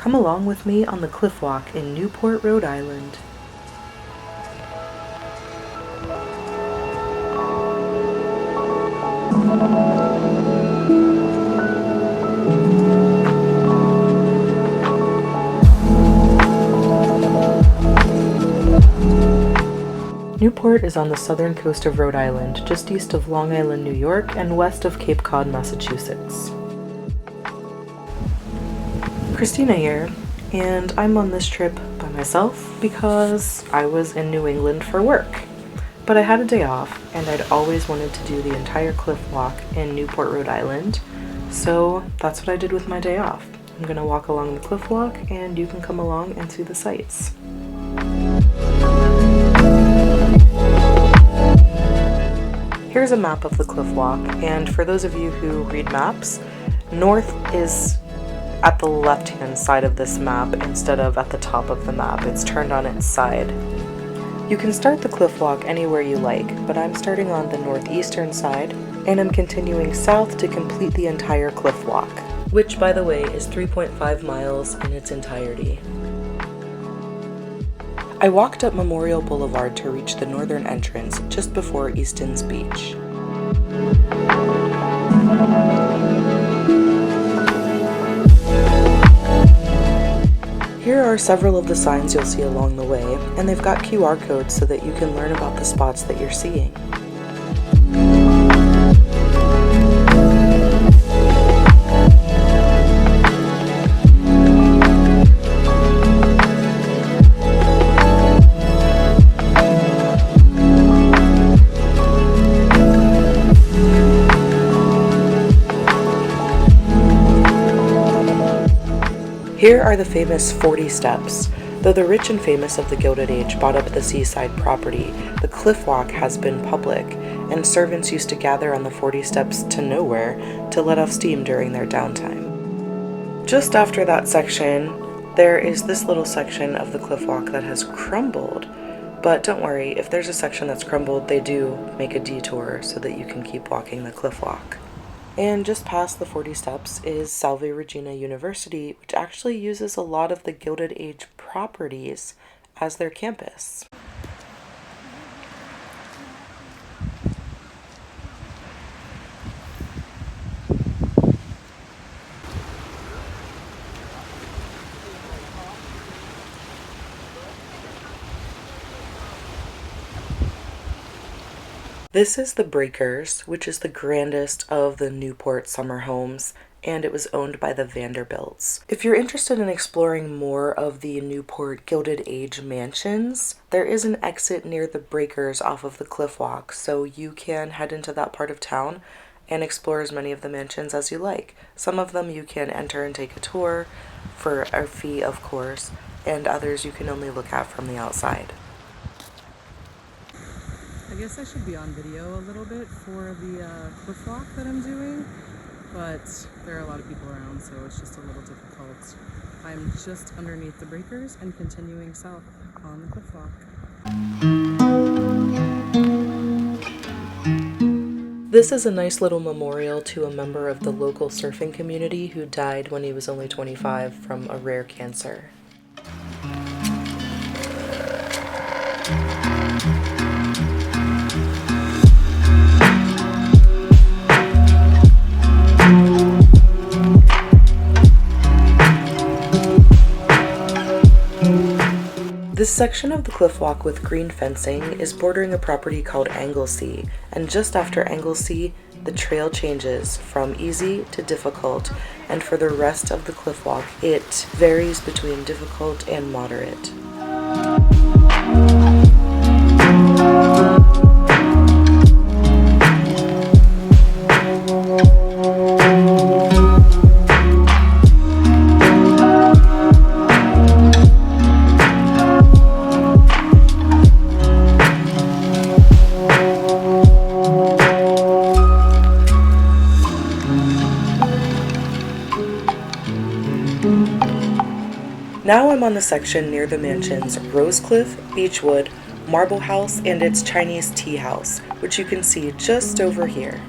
Come along with me on the cliff walk in Newport, Rhode Island. Newport is on the southern coast of Rhode Island, just east of Long Island, New York, and west of Cape Cod, Massachusetts. Christina here, and I'm on this trip by myself because I was in New England for work. But I had a day off, and I'd always wanted to do the entire cliff walk in Newport, Rhode Island, so that's what I did with my day off. I'm gonna walk along the cliff walk, and you can come along and see the sights. Here's a map of the cliff walk, and for those of you who read maps, north is at the left-hand side of this map instead of at the top of the map. It's turned on its side. You can start the cliff walk anywhere you like, but I'm starting on the northeastern side, and I'm continuing south to complete the entire cliff walk, which, by the way, is 3.5 miles in its entirety. I walked up Memorial Boulevard to reach the northern entrance just before Easton's Beach. Here are several of the signs you'll see along the way, and they've got QR codes so that you can learn about the spots that you're seeing. Here are the famous 40 steps. Though the rich and famous of the Gilded Age bought up the seaside property, the cliff walk has been public, and servants used to gather on the 40 steps to nowhere to let off steam during their downtime. Just after that section, there is this little section of the cliff walk that has crumbled, but don't worry, if there's a section that's crumbled, they do make a detour so that you can keep walking the cliff walk. And just past the 40 steps is Salve Regina University, which actually uses a lot of the Gilded Age properties as their campus. This is the Breakers, which is the grandest of the Newport summer homes, and it was owned by the Vanderbilts. If you're interested in exploring more of the Newport Gilded Age mansions, there is an exit near the Breakers off of the cliff walk, so you can head into that part of town and explore as many of the mansions as you like. Some of them you can enter and take a tour for a fee, of course, and others you can only look at from the outside. I guess I should be on video a little bit for the cliff walk that I'm doing, but there are a lot of people around, so it's just a little difficult. I'm just underneath the Breakers and continuing south on the cliff walk. This is a nice little memorial to a member of the local surfing community who died when he was only 25 from a rare cancer. This section of the cliff walk with green fencing is bordering a property called Anglesey, and just after Anglesey, the trail changes from easy to difficult, and for the rest of the cliff walk, it varies between difficult and moderate. Now I'm on the section near the mansions Rosecliff, Beechwood, Marble House, and its Chinese tea house, which you can see just over here.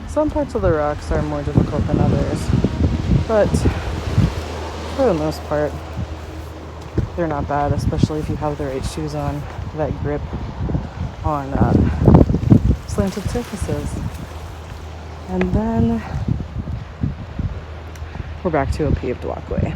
Some parts of the rocks are more difficult than others, but for the most part, they're not bad, especially if you have the right shoes on, that grip on slanted surfaces. And then we're back to a paved walkway.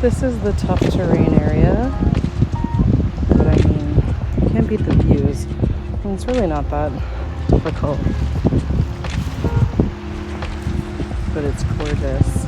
This is the tough terrain area, but I mean, you can't beat the views. And it's really not that difficult, but it's gorgeous.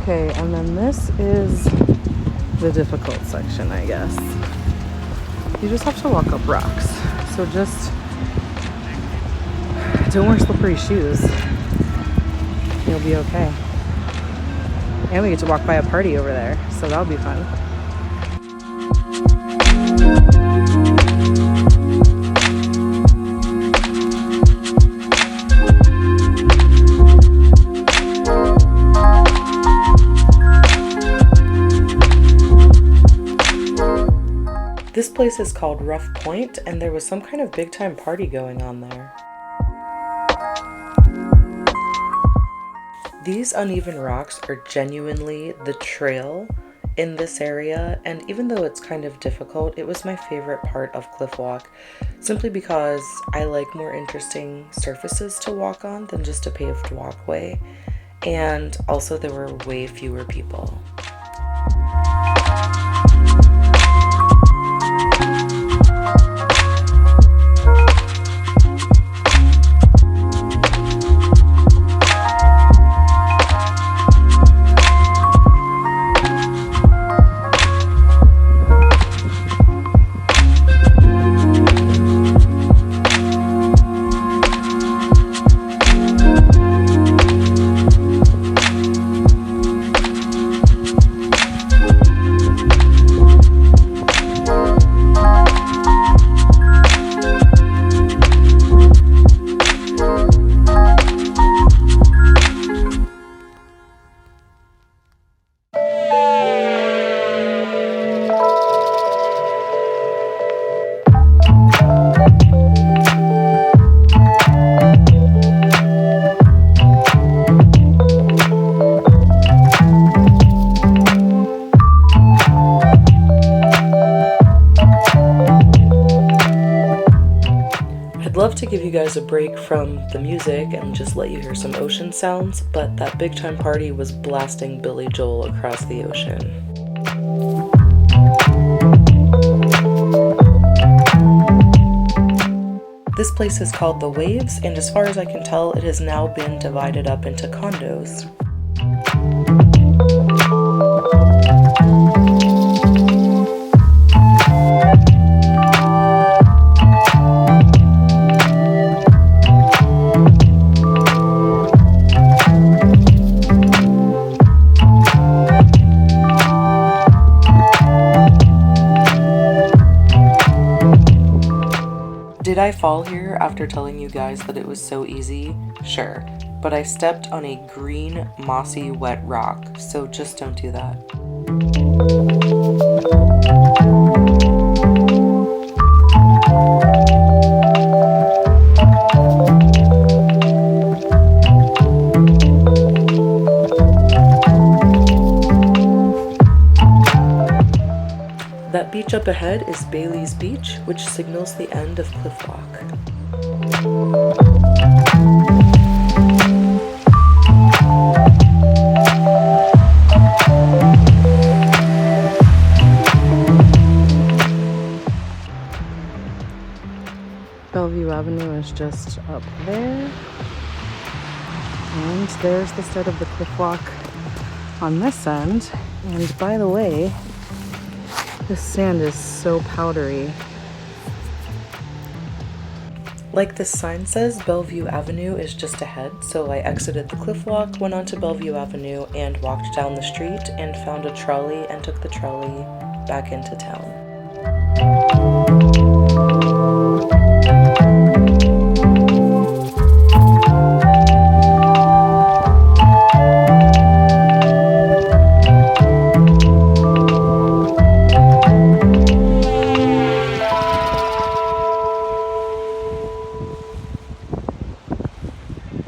Okay, and then this is the difficult section, I guess. You just have to walk up rocks. So just don't wear slippery shoes. You'll be okay. And we get to walk by a party over there, so that'll be fun. This place is called Rough Point, and there was some kind of big time party going on there. These uneven rocks are genuinely the trail in this area, and even though it's kind of difficult, it was my favorite part of Cliff Walk, simply because I like more interesting surfaces to walk on than just a paved walkway, and also there were way fewer people. love to give you guys a break from the music and just let you hear some ocean sounds, but that big time party was blasting Billy Joel across the ocean. This place is called The Waves, and as far as I can tell, it has now been divided up into condos. Did I fall here after telling you guys that it was so easy? Sure, but I stepped on a green, mossy, wet rock, so just don't do that. That beach up ahead is Bailey's Beach, which signals the end of Cliff Walk. Bellevue Avenue is just up there. And there's the start of the Cliff Walk on this end. And by the way, this sand is so powdery. Like this sign says, Bellevue Avenue is just ahead, so I exited the cliff walk, went onto Bellevue Avenue, and walked down the street and found a trolley and took the trolley back into town.